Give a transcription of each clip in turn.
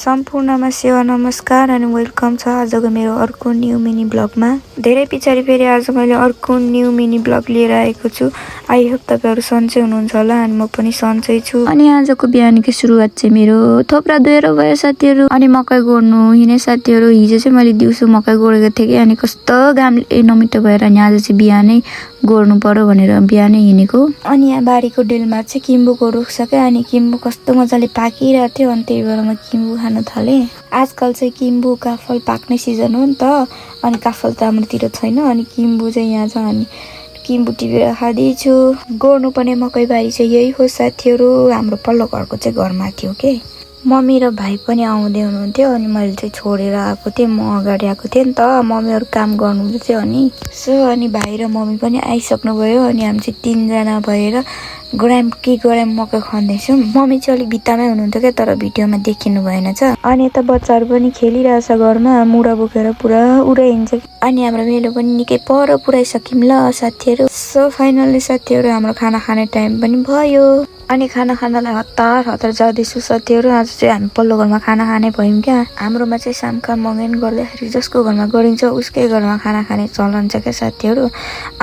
सम्पूर्णमा सेवा नमस्कार अनि वेलकम छ आजको मेरो अर्को न्यू मिनी ब्लगमा। धेरै पछाडि फेरि आज मैले अर्को न्यू मिनी ब्लग लिएर आएको छु। आई होप तपाईहरु सन्चै हुनुहुन्छ होला अनि म पनि सन्चै छु। अनि आजको बिहानको सुरुवात चाहिँ मेरो थोप्रा दुएर भयो साथीहरु। अनि मकै गोड्नु हिँडे साथीहरु। हिजो चाहिँ मैले दिउँसो मकै गोडेको थिएँ कि अनि कस्तो घामले नमिठो भएर अनि आज चाहिँ बिहानै गोड्नु पर्यो भनेर बिहानै हिँडेको। अनि यहाँ बारीको डेलमा चाहिँ किम्बुको रुख छ के अनि किम्बु कस्तो मजाले पाकिरहेको थियो अनि त्यही भएर म किम्बु खान थाले। आजकल चाहिँ किम्बु काफल पाक्ने सिजन हो नि त अनि काफल त हाम्रोतिर छैन अनि किम्बु चाहिँ यहाँ छ अनि किम्बु टिपेर खाँदैछु। गोड्नु पर्ने मकै बारी चाहिँ यही हो साथीहरु। हाम्रो पल्लो घरको चाहिँ घरमा थियो के। मम्मी र भाइ पनि आउँदै हुनुहुन्थ्यो अनि मैले चाहिँ छोडेर आएको थिएँ। म अगाडि आएको थिएँ नि त मम्मीहरु काम गर्नुहुँदै थियो अनि भाइ र मम्मी पनि आइसक्नु भयो अनि हामी चाहिँ 3 जना भएर गराम मकै खन्दैछौँ। मम्मी चाहिँ अलिक भित्तामै हुनुहुन्थ्यो क्या तर भिडियोमा देखिनु भएन छ। अनि यता बच्चाहरु पनि खेलिरहेछ घरमा मुढा बोकेर पुरा उडाइन्छ। अनि हाम्रो मेलो पनि निकै पर पुराइसक्यौं ल साथीहरु। सो फाइनली साथीहरु हाम्रो खाना खाने टाइम पनि भयो। अनि खाना खानलाई हतार जाँदैछु साथीहरु। आज चाहिँ हामी पल्लो घरमा खाना खाने भयौं क्या। हाम्रोमा चाहिँ सामका मगेन गर्दाखेरि जसको घरमा गरिन्छ उसकै घरमा खाना खाने चलन छ क्या साथीहरु।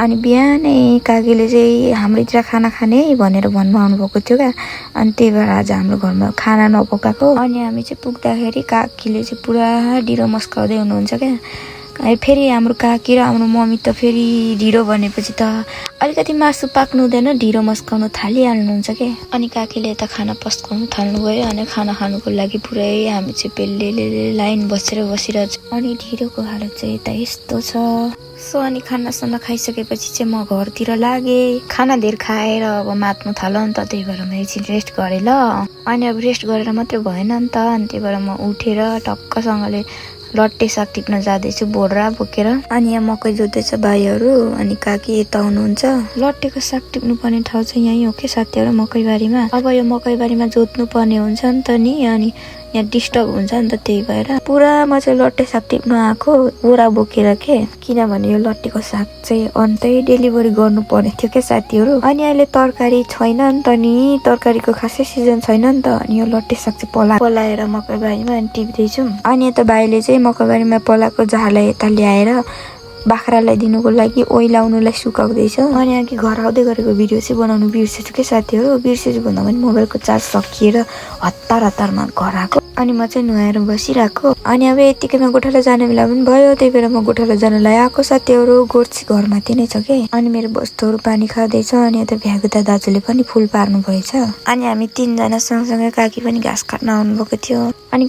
अनि बिहानै काकीले चाहिँ हाम्रोतिर खाना खाने भनेर भन्नु आउनुभएको थियो क्या। अनि त्यही भएर आज हाम्रो घरमा खाना नपकाएको। अनि हामी चाहिँ पुग्दाखेरि काकीले चाहिँ पुरा ढिरो मस्काउँदै हुनुहुन्छ क्या। फेरि हाम्रो काकी र हाम्रो मम्मी त फेरि ढिरो भनेपछि त अलिकति मासु पाक्नु हुँदैन ढिरो मस्काउन थालिहाल्नुहुन्छ के। अनि काकीले त खाना पस्काउनु थाल्नुभयो अनि खाना खानुको लागि पुरै हामी चाहिँ पेल्ले लाइन बसिरहेछ। अनि ढिरोको हालत चाहिँ यता यस्तो छ। सो अनि खानासाना खाइसकेपछि चाहिँ म घरतिर लागे। खाना धेर खाएर अब मात्नु थाल्यो नि त त्यही भएर म एकछिन रेस्ट गरेँ ल। अनि अब रेस्ट गरेर मात्रै भएन नि त अनि त्यही भएर म उठेर टक्कसँगले लट्टे साग टिप्न जाँदैछु बोरा बोकेर। अनि यहाँ मकै जोत्दैछ भाइहरु अनि काकी यता हुनुहुन्छ। लट्टेको साग टिप्नु पर्ने ठाउँ चाहिँ यही हो के साथीहरु मकैबारीमा। अब यो मकैबारीमा जोत्नु पर्ने हुन्छ नि त नि अनि यहाँ डिस्टर्ब हुन्छ नि त त्यही भएर पुरा म चाहिँ लट्टे साग टिप्नु आएको बोरा बोकेर के। किनभने यो लट्टेको साग चाहिँ अन्तै डेलिभरी गर्नु पर्ने थियो के साथीहरु। अनि अहिले तरकारी छैन नि त नि तरकारीको खासै सिजन छैन नि त अनि यो लट्टे साग चाहिँ पलाएर मकैबारीमा अनि टिप्दैछु। अनि यता भाइले चाहिँ मकैबारीमा पलाएको झारलाई यता ल्याएर बाख्रालाई दिनुको लागि ओइलाउनुलाई सुकाउँदैछ। अनि अघि घर आउँदै गरेको भिडियो चाहिँ बनाउनु बिर्सेछु के साथीहरु। बिर्सेछु भन्दा पनि मोबाइलको चार्ज सकिएर हतारमा घर आएको। अनि म चाहिँ नुहाएर बसिरहेको। अनि अब यतिकैमा गोठाला जाने बेला पनि भयो त्यही भएर म गोठाला जानलाई आएको साथीहरु। गोर्ची घरमाथि नै छ के। अनि मेरो बस्तुहरु पानी खाँदैछ अनि यता भ्यागुता दाजुले पनि फुल पार्नु भएछ। अनि हामी 3 जना सँगसँगै काकी पनि घाँस काट्न आउनुभएको थियो। अनि